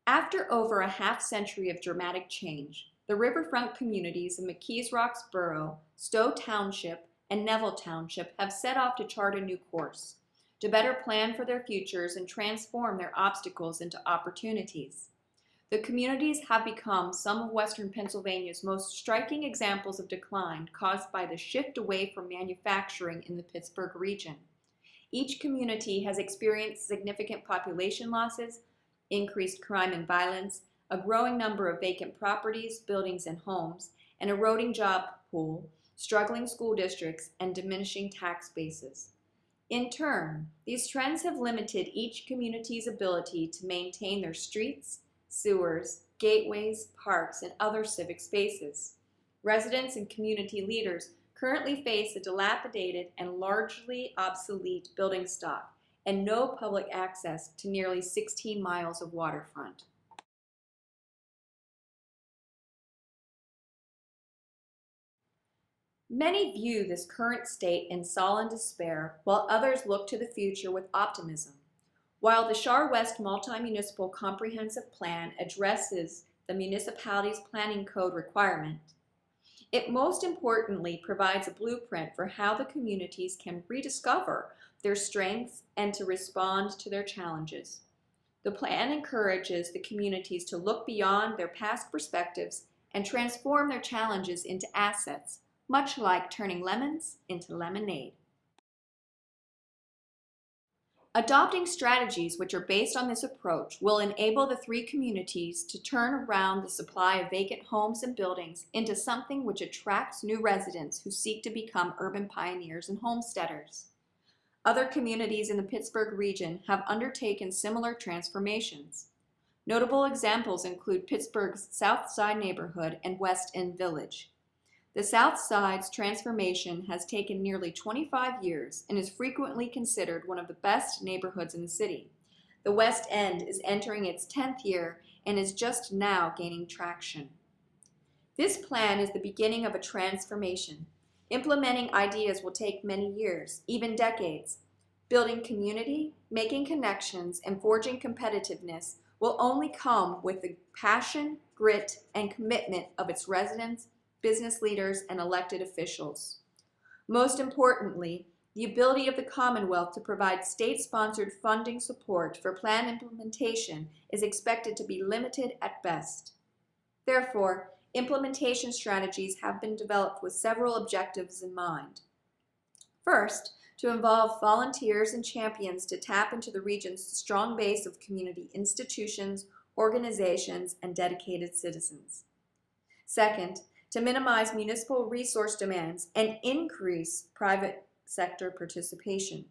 After over a half-century of dramatic change, the riverfront communities of McKees Rocks Borough, Stowe Township, and Neville Township have set off to chart a new course, to better plan for their futures and transform their obstacles into opportunities. The communities have become some of Western Pennsylvania's most striking examples of decline caused by the shift away from manufacturing in the Pittsburgh region. Each community has experienced significant population losses, increased crime and violence, a growing number of vacant properties, buildings, and homes, an eroding job pool, struggling school districts, and diminishing tax bases. In turn, these trends have limited each community's ability to maintain their streets, sewers, gateways, parks, and other civic spaces. Residents and community leaders currently face a dilapidated and largely obsolete building stock and no public access to nearly 16 miles of waterfront. Many view this current state in sullen despair, while others look to the future with optimism. While the Char-West Multi-Municipal Comprehensive Plan addresses the municipality's planning code requirement, it most importantly provides a blueprint for how the communities can rediscover their strengths and to respond to their challenges. The plan encourages the communities to look beyond their past perspectives and transform their challenges into assets, much like turning lemons into lemonade. Adopting strategies which are based on this approach will enable the three communities to turn around the supply of vacant homes and buildings into something which attracts new residents who seek to become urban pioneers and homesteaders. Other communities in the Pittsburgh region have undertaken similar transformations. Notable examples include Pittsburgh's South Side neighborhood and West End Village. The South Side's transformation has taken nearly 25 years and is frequently considered one of the best neighborhoods in the city. The West End is entering its 10th year and is just now gaining traction. This plan is the beginning of a transformation. Implementing ideas will take many years, even decades. Building community, making connections, and forging competitiveness will only come with the passion, grit, and commitment of its residents, business leaders, and elected officials. Most importantly, the ability of the Commonwealth to provide state-sponsored funding support for plan implementation is expected to be limited at best. Therefore, implementation strategies have been developed with several objectives in mind. First, to involve volunteers and champions to tap into the region's strong base of community institutions, organizations, and dedicated citizens. Second, to minimize municipal resource demands and increase private sector participation.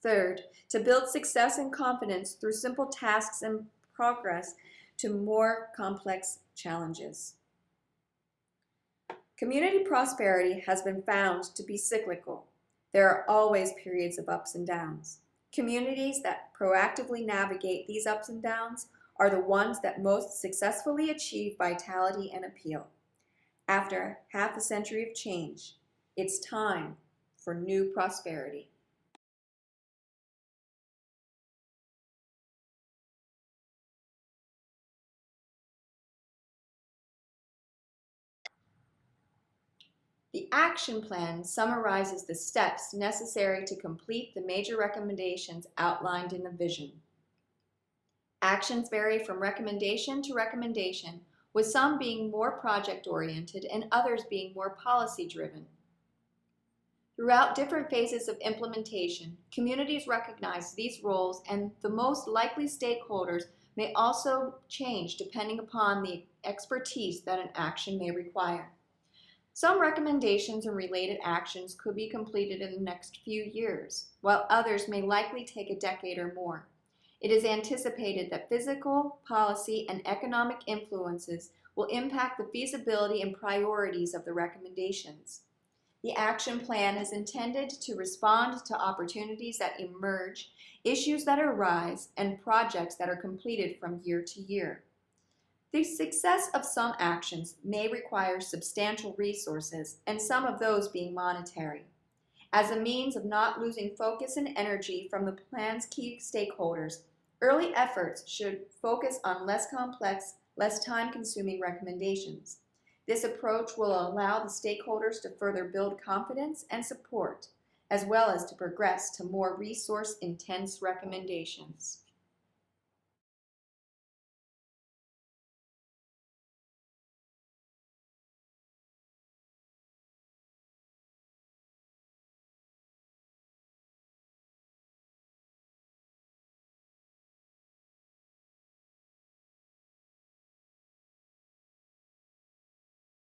Third, to build success and confidence through simple tasks and progress to more complex challenges. Community prosperity has been found to be cyclical. There are always periods of ups and downs. Communities that proactively navigate these ups and downs are the ones that most successfully achieve vitality and appeal. After half a century of change, it's time for new prosperity. The action plan summarizes the steps necessary to complete the major recommendations outlined in the vision. Actions vary from recommendation to recommendation, with some being more project-oriented and others being more policy-driven. Throughout different phases of implementation, communities recognize these roles, and the most likely stakeholders may also change depending upon the expertise that an action may require. Some recommendations and related actions could be completed in the next few years, while others may likely take a decade or more. It is anticipated that physical, policy, and economic influences will impact the feasibility and priorities of the recommendations. The action plan is intended to respond to opportunities that emerge, issues that arise, and projects that are completed from year to year. The success of some actions may require substantial resources, and some of those being monetary. As a means of not losing focus and energy from the plan's key stakeholders, Early efforts should focus on less complex, less time-consuming recommendations. This approach will allow the stakeholders to further build confidence and support, as well as to progress to more resource-intense recommendations.